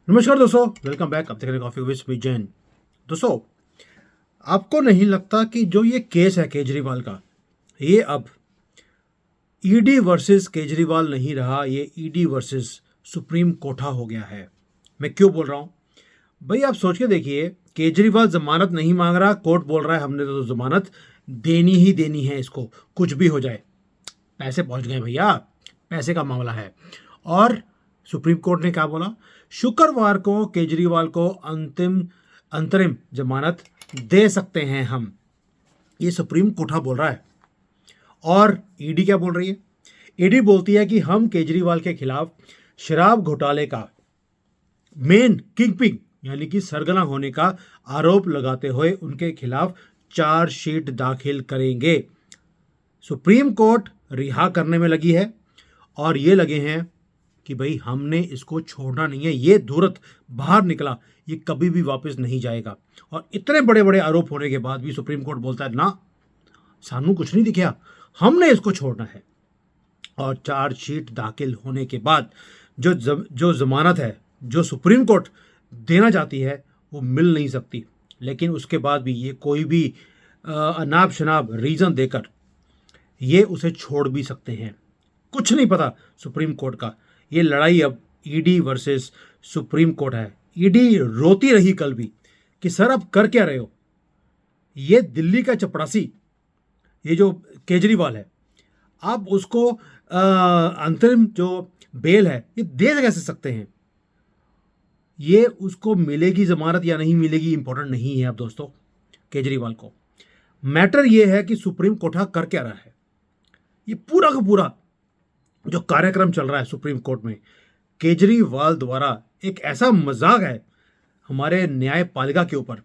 नमस्कार दोस्तों, welcome back. अब तक कॉफी विद जैन। दोस्तों, आपको नहीं लगता कि जो ये केस है केजरीवाल का, ये अब ईडी वर्सेस केजरीवाल नहीं रहा, ये ईडी वर्सेस सुप्रीम कोर्टा हो गया है। मैं क्यों बोल रहा हूं भाई? आप सोच के देखिए, केजरीवाल जमानत नहीं मांग रहा, कोर्ट बोल रहा है हमने तो जमानत देनी ही देनी है, इसको कुछ भी हो जाए। पैसे पहुंच गए भैया, पैसे का मामला है। और सुप्रीम कोर्ट ने क्या बोला? शुक्रवार को केजरीवाल को अंतरिम जमानत दे सकते हैं हम, ये सुप्रीम कोर्ट बोल रहा है। और ईडी क्या बोल रही है? ईडी बोलती है कि हम केजरीवाल के खिलाफ शराब घोटाले का मेन किंगपिन यानी कि सरगना होने का आरोप लगाते हुए उनके खिलाफ चार्जशीट दाखिल करेंगे। सुप्रीम कोर्ट रिहा करने में लगी है और ये लगे हैं कि भाई हमने इसको छोड़ना नहीं है। ये धूर्त बाहर निकला, ये कभी भी वापस नहीं जाएगा। और इतने बड़े बड़े आरोप होने के बाद भी सुप्रीम कोर्ट बोलता है ना, सानू कुछ नहीं दिखा, हमने इसको छोड़ना है। और चार्जशीट दाखिल होने के बाद जो जमानत है जो सुप्रीम कोर्ट देना चाहती है वो मिल नहीं सकती। लेकिन उसके बाद भी ये कोई भी अनाप शनाप रीज़न देकर ये उसे छोड़ भी सकते हैं। कुछ नहीं पता सुप्रीम कोर्ट का। ये लड़ाई अब ईडी वर्सेस सुप्रीम कोर्ट है। ईडी रोती रही कल भी कि सर अब कर क्या रहे हो? ये दिल्ली का चपरासी, ये जो केजरीवाल है, आप उसको अंतरिम जो बेल है ये दे कैसे सकते हैं? ये उसको मिलेगी जमानत या नहीं मिलेगी इंपॉर्टेंट नहीं है अब दोस्तों। केजरीवाल को मैटर ये है कि सुप्रीम कोर्ट कर क्या रहा है। ये पूरा का पूरा जो कार्यक्रम चल रहा है सुप्रीम कोर्ट में, केजरीवाल द्वारा एक ऐसा मजाक है हमारे न्यायपालिका के ऊपर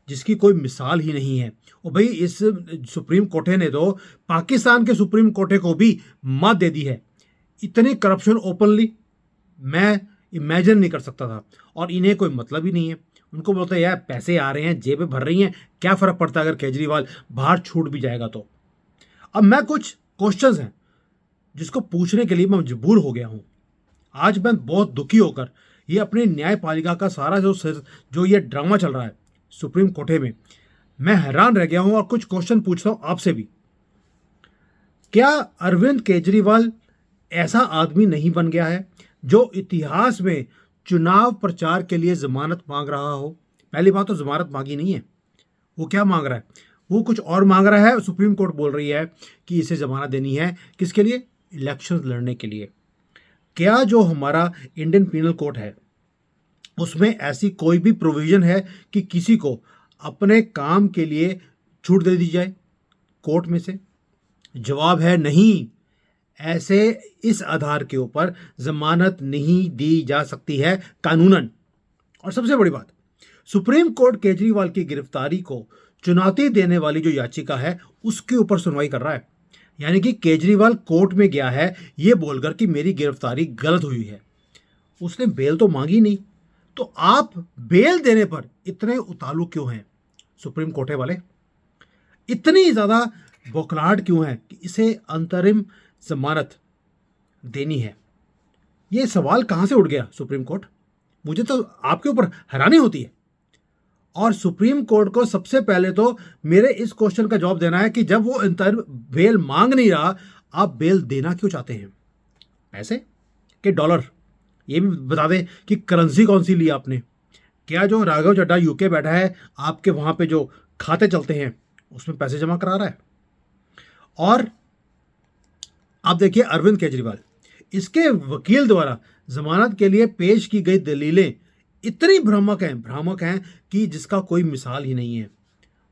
जिसकी कोई मिसाल ही नहीं है। और भाई इस सुप्रीम कोर्ट ने तो पाकिस्तान के सुप्रीम कोर्ट को भी मात दे दी है। इतनी करप्शन ओपनली मैं इमेजिन नहीं कर सकता था। और इन्हें कोई मतलब ही नहीं है। उनको बोलते हैं यार पैसे आ रहे हैं, जेबें भर रही हैं, क्या फ़र्क पड़ता है अगर केजरीवाल बाहर छूट भी जाएगा तो। अब मैं कुछ क्वेश्चंस हैं जिसको पूछने के लिए मैं मजबूर हो गया हूं। आज मैं बहुत दुखी होकर ये अपनी न्यायपालिका का सारा जो ये ड्रामा चल रहा है सुप्रीम कोर्ट में, मैं हैरान रह गया हूं और कुछ क्वेश्चन पूछता हूं आपसे भी। क्या अरविंद केजरीवाल ऐसा आदमी नहीं बन गया है जो इतिहास में चुनाव प्रचार के लिए जमानत मांग रहा हो? पहली बात तो जमानत मांगी नहीं है। वो क्या मांग रहा है? वो कुछ और मांग रहा है। सुप्रीम कोर्ट बोल रही है कि इसे जमानत देनी है। किसके लिए? इलेक्शंस लड़ने के लिए। क्या जो हमारा इंडियन पीनल कोड है उसमें ऐसी कोई भी प्रोविजन है कि किसी को अपने काम के लिए छूट दे दी जाए कोर्ट में से? जवाब है नहीं। ऐसे इस आधार के ऊपर जमानत नहीं दी जा सकती है कानूनन। और सबसे बड़ी बात, सुप्रीम कोर्ट केजरीवाल की गिरफ्तारी को चुनौती देने वाली जो याचिका है उसके ऊपर सुनवाई कर रहा है। यानी कि केजरीवाल कोर्ट में गया है ये बोलकर कि मेरी गिरफ्तारी गलत हुई है। उसने बेल तो मांगी नहीं, तो आप बेल देने पर इतने उतालू क्यों हैं सुप्रीम कोर्ट वाले? इतनी ज़्यादा बौखलाहट क्यों है कि इसे अंतरिम जमानत देनी है? ये सवाल कहाँ से उठ गया सुप्रीम कोर्ट? मुझे तो आपके ऊपर हैरानी होती है। और सुप्रीम कोर्ट को सबसे पहले तो मेरे इस क्वेश्चन का जवाब देना है कि जब वो अंतरिम बेल मांग नहीं रहा, आप बेल देना क्यों चाहते हैं? पैसे के डॉलर? ये भी बता दें कि करेंसी कौन सी ली आपने। क्या जो राघव चड्ढा यूके बैठा है आपके वहां पे जो खाते चलते हैं उसमें पैसे जमा करा रहा है? और आप देखिए अरविंद केजरीवाल, इसके वकील द्वारा जमानत के लिए पेश की गई दलीलें इतनी भ्रामक हैं कि जिसका कोई मिसाल ही नहीं है।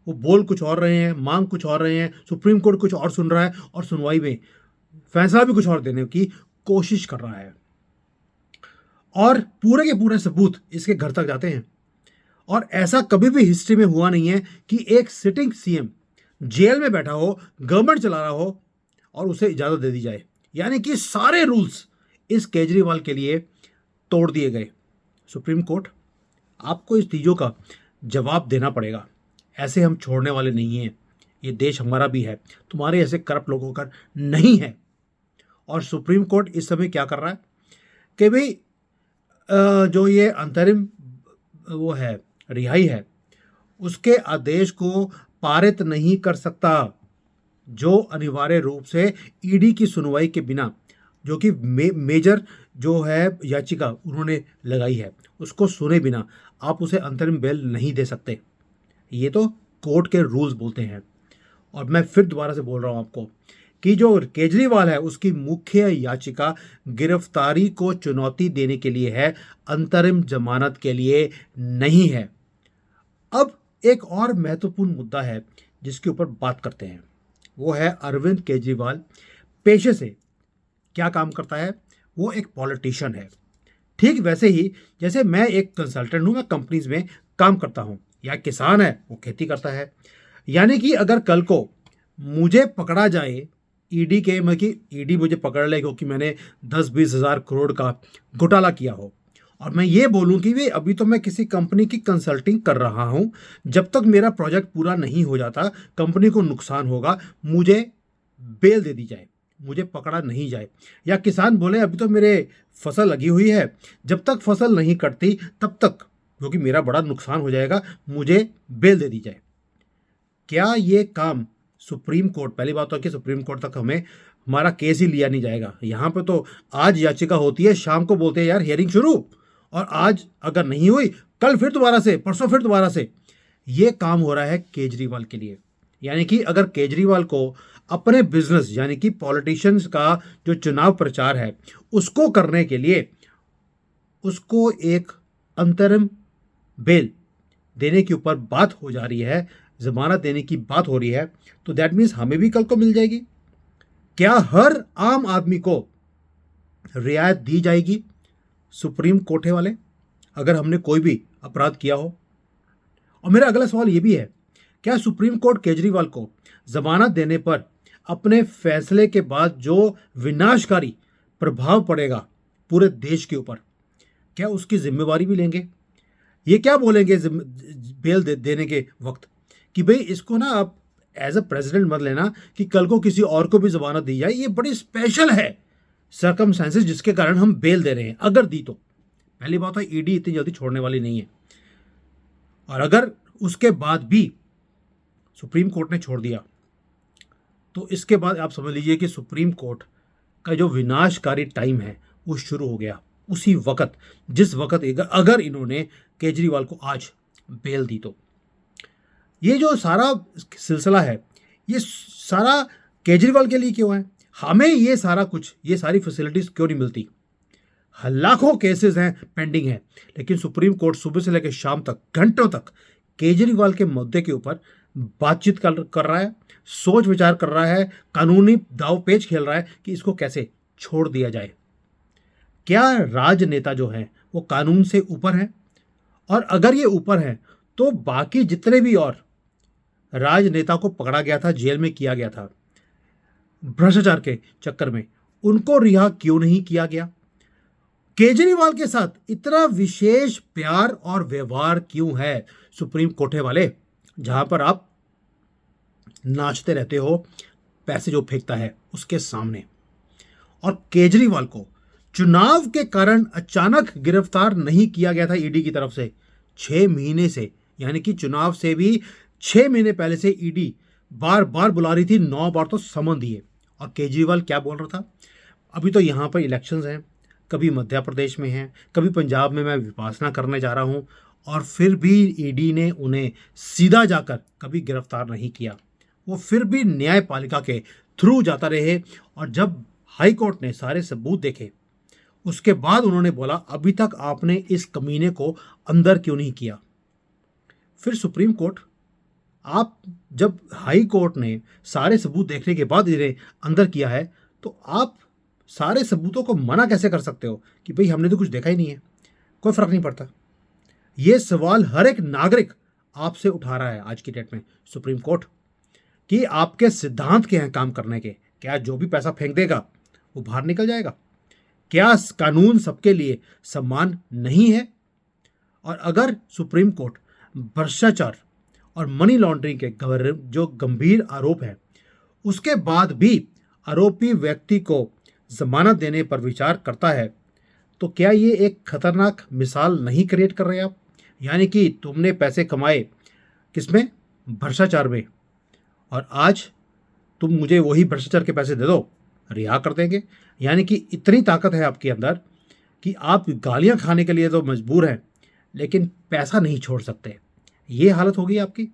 वो बोल कुछ और रहे हैं, मांग कुछ और रहे हैं, सुप्रीम कोर्ट कुछ और सुन रहा है और सुनवाई में फैसला भी कुछ और देने की कोशिश कर रहा है। और पूरे के पूरे सबूत इसके घर तक जाते हैं। और ऐसा कभी भी हिस्ट्री में हुआ नहीं है कि एक सिटिंग सीएम जेल में बैठा हो, गवर्नमेंट चला रहा हो और उसे इजाजत दे दी जाए। यानी कि सारे रूल्स इस केजरीवाल के लिए तोड़ दिए गए। सुप्रीम कोर्ट, आपको इस चीज़ों का जवाब देना पड़ेगा। ऐसे हम छोड़ने वाले नहीं हैं। ये देश हमारा भी है, तुम्हारे ऐसे करप्ट लोगों का नहीं है। और सुप्रीम कोर्ट इस समय क्या कर रहा है कि भाई जो ये अंतरिम वो है रिहाई है, उसके आदेश को पारित नहीं कर सकता, जो अनिवार्य रूप से ईडी की सुनवाई के बिना, जो कि मेजर जो है याचिका उन्होंने लगाई है, उसको सुने बिना आप उसे अंतरिम बेल नहीं दे सकते। ये तो कोर्ट के रूल्स बोलते हैं। और मैं फिर दोबारा से बोल रहा हूं आपको कि जो केजरीवाल है उसकी मुख्य याचिका गिरफ्तारी को चुनौती देने के लिए है, अंतरिम जमानत के लिए नहीं है। अब एक और महत्वपूर्ण मुद्दा है जिसके ऊपर बात करते हैं, वो है अरविंद केजरीवाल पेशे से क्या काम करता है। वो एक पॉलिटिशियन है, ठीक वैसे ही जैसे मैं एक कंसल्टेंट हूं, मैं कंपनीज में काम करता हूं, या किसान है वो खेती करता है। यानी कि अगर कल को मुझे पकड़ा जाए ईडी के में कि ईडी मुझे पकड़ ले क्योंकि मैंने 10-20 हज़ार करोड़ का घोटाला किया हो, और मैं ये बोलूं कि वे अभी तो मैं किसी कंपनी की कंसल्टिंग कर रहा हूं, जब तक मेरा प्रोजेक्ट पूरा नहीं हो जाता कंपनी को नुकसान होगा, मुझे बेल दे दी जाए, मुझे पकड़ा नहीं जाए। या किसान बोले अभी तो मेरे फसल लगी हुई है, जब तक फसल नहीं कटती तब तक, क्योंकि मेरा बड़ा नुकसान हो जाएगा, मुझे बेल दे दी जाए। क्या ये काम सुप्रीम कोर्ट, पहली बात तो कि सुप्रीम कोर्ट तक हमें हमारा केस ही लिया नहीं जाएगा। यहाँ पे तो आज याचिका होती है, शाम को बोलते हैं यार हियरिंग शुरू, और आज अगर नहीं हुई कल फिर दोबारा से, परसों फिर दोबारा से। ये काम हो रहा है केजरीवाल के लिए। यानी कि अगर केजरीवाल को अपने बिजनेस यानी कि पॉलिटिशियंस का जो चुनाव प्रचार है उसको करने के लिए उसको एक अंतरिम बेल देने के ऊपर बात हो जा रही है, जमानत देने की बात हो रही है, तो दैट मीन्स हमें भी कल को मिल जाएगी। क्या हर आम आदमी को रियायत दी जाएगी सुप्रीम कोर्ट वाले अगर हमने कोई भी अपराध किया हो? और मेरा अगला सवाल यह भी है, क्या सुप्रीम कोर्ट केजरीवाल को जमानत देने पर अपने फैसले के बाद जो विनाशकारी प्रभाव पड़ेगा पूरे देश के ऊपर, क्या उसकी जिम्मेवारी भी लेंगे? ये क्या बोलेंगे बेल देने के वक्त कि भाई इसको ना आप एज अ प्रेसिडेंट मत लेना कि कल को किसी और को भी जमानत दी जाए, ये बड़ी स्पेशल है सर्कमस्टेंसेस जिसके कारण हम बेल दे रहे हैं। अगर दी तो पहली बात है ईडी इतनी जल्दी छोड़ने वाली नहीं है, और अगर उसके बाद भी सुप्रीम कोर्ट ने छोड़ दिया तो इसके बाद आप समझ लीजिए कि सुप्रीम कोर्ट का जो विनाशकारी टाइम है वो शुरू हो गया उसी वक्त, जिस वक्त अगर इन्होंने केजरीवाल को आज बेल दी तो। ये जो सारा सिलसिला है ये सारा केजरीवाल के लिए क्यों है? हमें ये सारा कुछ, ये सारी फैसिलिटीज क्यों नहीं मिलती? लाखों केसेस हैं, पेंडिंग है, लेकिन सुप्रीम कोर्ट सुबह से लेकर शाम तक घंटों तक केजरीवाल के मुद्दे के ऊपर बातचीत कर रहा है, सोच विचार कर रहा है, कानूनी दावपेच खेल रहा है कि इसको कैसे छोड़ दिया जाए। क्या राजनेता जो हैं वो कानून से ऊपर हैं? और अगर ये ऊपर हैं तो बाकी जितने भी और राजनेता को पकड़ा गया था, जेल में किया गया था भ्रष्टाचार के चक्कर में, उनको रिहा क्यों नहीं किया गया? केजरीवाल के साथ इतना विशेष प्यार और व्यवहार क्यों है सुप्रीम कोर्ट वाले, जहां पर आप नाचते रहते हो पैसे जो फेंकता है उसके सामने? और केजरीवाल को चुनाव के कारण अचानक गिरफ्तार नहीं किया गया था ईडी की तरफ से, 6 महीने से, यानी कि चुनाव से भी 6 महीने पहले से ईडी बार बार बुला रही थी, 9 बार तो समन दिए। और केजरीवाल क्या बोल रहा था, अभी तो यहाँ पर इलेक्शंस हैं, कभी मध्य प्रदेश में हैं, कभी पंजाब में मैं विपासना करने जा रहा हूँ, और फिर भी ईडी ने उन्हें सीधा जाकर कभी गिरफ्तार नहीं किया। वो फिर भी न्यायपालिका के थ्रू जाता रहे, और जब हाई कोर्ट ने सारे सबूत देखे उसके बाद उन्होंने बोला अभी तक आपने इस कमीने को अंदर क्यों नहीं किया? फिर सुप्रीम कोर्ट, आप जब हाई कोर्ट ने सारे सबूत देखने के बाद इन्हें अंदर किया है तो आप सारे सबूतों को मना कैसे कर सकते हो कि भाई हमने तो कुछ देखा ही नहीं है, कोई फर्क नहीं पड़ता? ये सवाल हर एक नागरिक आपसे उठा रहा है आज की डेट में सुप्रीम कोर्ट, कि आपके सिद्धांत क्या हैं काम करने के? क्या जो भी पैसा फेंक देगा वो बाहर निकल जाएगा? क्या कानून सबके लिए समान नहीं है? और अगर सुप्रीम कोर्ट भ्रष्टाचार और मनी लॉन्ड्रिंग के जो गंभीर आरोप है उसके बाद भी आरोपी व्यक्ति को जमानत देने पर विचार करता है, तो क्या ये एक खतरनाक मिसाल नहीं क्रिएट कर रहे आप? यानी कि तुमने पैसे कमाए किसमें? भ्रष्टाचार में, और आज तुम मुझे वही भ्रष्टाचार के पैसे दे दो, रिहा कर देंगे। यानी कि इतनी ताकत है आपके अंदर कि आप गालियां खाने के लिए तो मजबूर हैं, लेकिन पैसा नहीं छोड़ सकते। ये हालत होगी आपकी।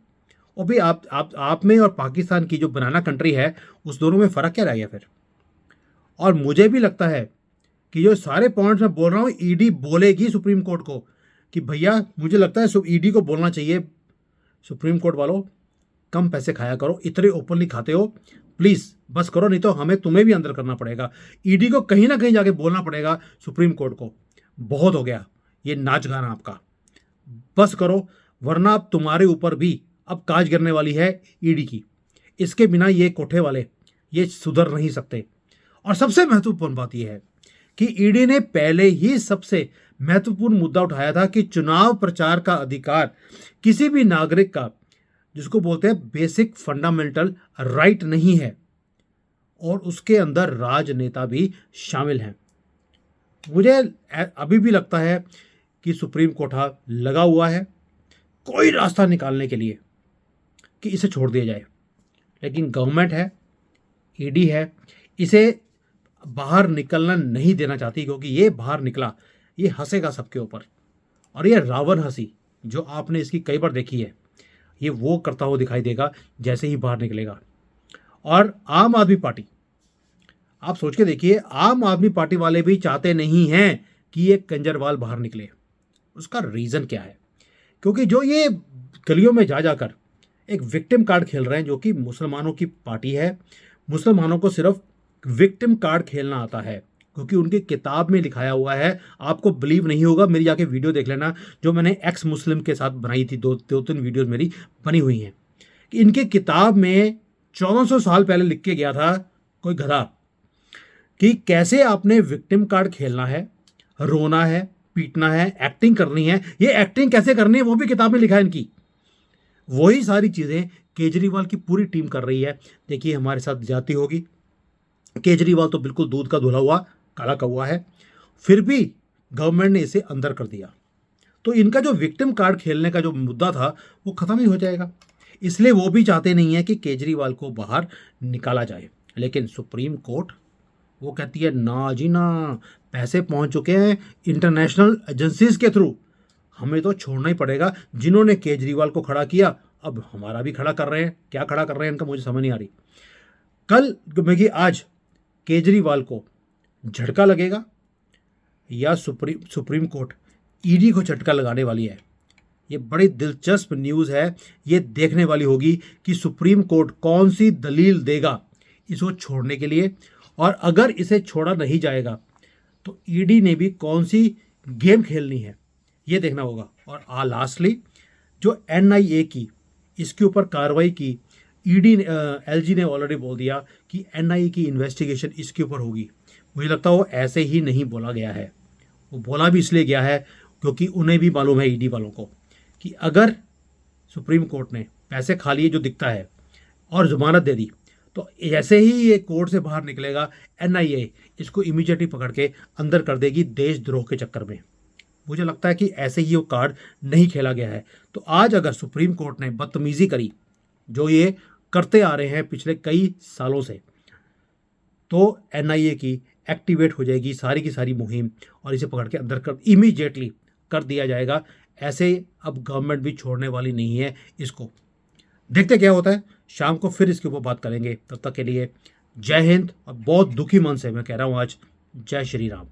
और भाई आप में और पाकिस्तान की जो बनाना कंट्री है, उस दोनों में फ़र्क क्या रह गया फिर? और मुझे भी लगता है कि जो सारे पॉइंट्स मैं बोल रहा हूँ, ईडी बोलेगी सुप्रीम कोर्ट को कि भैया मुझे लगता है ईडी को बोलना चाहिए, सुप्रीम कोर्ट वालों कम पैसे खाया करो, इतने ओपनली खाते हो, प्लीज़ बस करो, नहीं तो हमें तुम्हें भी अंदर करना पड़ेगा। ईडी को कहीं ना कहीं जाके बोलना पड़ेगा सुप्रीम कोर्ट को, बहुत हो गया ये नाच गाना आपका, बस करो, वरना अब तुम्हारे ऊपर भी अब काज गिरने वाली है ईडी की। इसके बिना ये कोठे वाले ये सुधर नहीं सकते। और सबसे महत्वपूर्ण बात यह है कि ईडी ने पहले ही सबसे महत्वपूर्ण मुद्दा उठाया था कि चुनाव प्रचार का अधिकार किसी भी नागरिक का, जिसको बोलते हैं बेसिक फंडामेंटल राइट, नहीं है, और उसके अंदर राजनेता भी शामिल हैं। मुझे अभी भी लगता है कि सुप्रीम कोर्ट लगा हुआ है कोई रास्ता निकालने के लिए कि इसे छोड़ दिया जाए, लेकिन गवर्नमेंट है, ईडी है, इसे बाहर निकलना नहीं देना चाहती, क्योंकि ये बाहर निकला ये हंसेगा सबके ऊपर। और ये रावण हंसी जो आपने इसकी कई बार देखी है, ये वो करता हुआ दिखाई देगा जैसे ही बाहर निकलेगा। और आम आदमी पार्टी, आप सोच के देखिए, आम आदमी पार्टी वाले भी चाहते नहीं हैं कि ये कंजरवाल बाहर निकले। उसका रीज़न क्या है? क्योंकि जो ये गलियों में जा जाकर एक विक्टिम कार्ड खेल रहे हैं, जो कि मुसलमानों की पार्टी है, मुसलमानों को सिर्फ विक्टिम कार्ड खेलना आता है, क्योंकि उनकी किताब में लिखाया हुआ है। आपको बिलीव नहीं होगा, मेरी जाके वीडियो देख लेना जो मैंने एक्स मुस्लिम के साथ बनाई थी, दो तीन वीडियोस मेरी बनी हुई हैं, कि इनके किताब में 1400 साल पहले लिख के गया था कोई गधा कि कैसे आपने विक्टिम कार्ड खेलना है, रोना है, पीटना है, एक्टिंग करनी है। ये एक्टिंग कैसे करनी है वो भी किताब में लिखा है इनकी। वही सारी चीज़ें केजरीवाल की पूरी टीम कर रही है। देखिए हमारे साथ जाती होगी, केजरीवाल तो बिल्कुल दूध का धुला हुआ काला कौवा है, फिर भी गवर्नमेंट ने इसे अंदर कर दिया। तो इनका जो विक्टिम कार्ड खेलने का जो मुद्दा था वो खत्म ही हो जाएगा। इसलिए वो भी चाहते नहीं है कि केजरीवाल को बाहर निकाला जाए, लेकिन सुप्रीम कोर्ट वो कहती है ना जी ना, पैसे पहुंच चुके हैं इंटरनेशनल एजेंसीज के थ्रू, हमें तो छोड़ना ही पड़ेगा। जिन्होंने केजरीवाल को खड़ा किया अब हमारा भी खड़ा कर रहे हैं। क्या खड़ा कर रहे हैं इनका मुझे समझ नहीं आ रही। कल देखिए, आज केजरीवाल को झटका लगेगा या सुप्रीम कोर्ट ईडी को झटका लगाने वाली है। ये बड़ी दिलचस्प न्यूज़ है, ये देखने वाली होगी कि सुप्रीम कोर्ट कौन सी दलील देगा इसको छोड़ने के लिए, और अगर इसे छोड़ा नहीं जाएगा तो ईडी ने भी कौन सी गेम खेलनी है ये देखना होगा। और लास्टली जो एनआईए की इसके ऊपर कार्रवाई की, ईडी एलजी ने ऑलरेडी बोल दिया कि एनआईए की इन्वेस्टिगेशन इसके ऊपर होगी। मुझे लगता है वो ऐसे ही नहीं बोला गया है, वो बोला भी इसलिए गया है क्योंकि उन्हें भी मालूम है ईडी वालों को कि अगर सुप्रीम कोर्ट ने पैसे खा लिए जो दिखता है और जमानत दे दी, तो जैसे ही ये कोर्ट से बाहर निकलेगा एनआईए इसको इमीडिएटली पकड़ के अंदर कर देगी देशद्रोह के चक्कर में। मुझे लगता है कि ऐसे ही वो कार्ड नहीं खेला गया है। तो आज अगर सुप्रीम कोर्ट ने बदतमीजी करी जो ये करते आ रहे हैं पिछले कई सालों से, तो एनआईए की एक्टिवेट हो जाएगी सारी की सारी मुहिम और इसे पकड़ के अंदर कर इमीडिएटली कर दिया जाएगा। ऐसे अब गवर्नमेंट भी छोड़ने वाली नहीं है इसको। देखते क्या होता है, शाम को फिर इसके ऊपर बात करेंगे। तब तक के लिए जय हिंद। और बहुत दुखी मन से मैं कह रहा हूँ आज, जय श्री राम।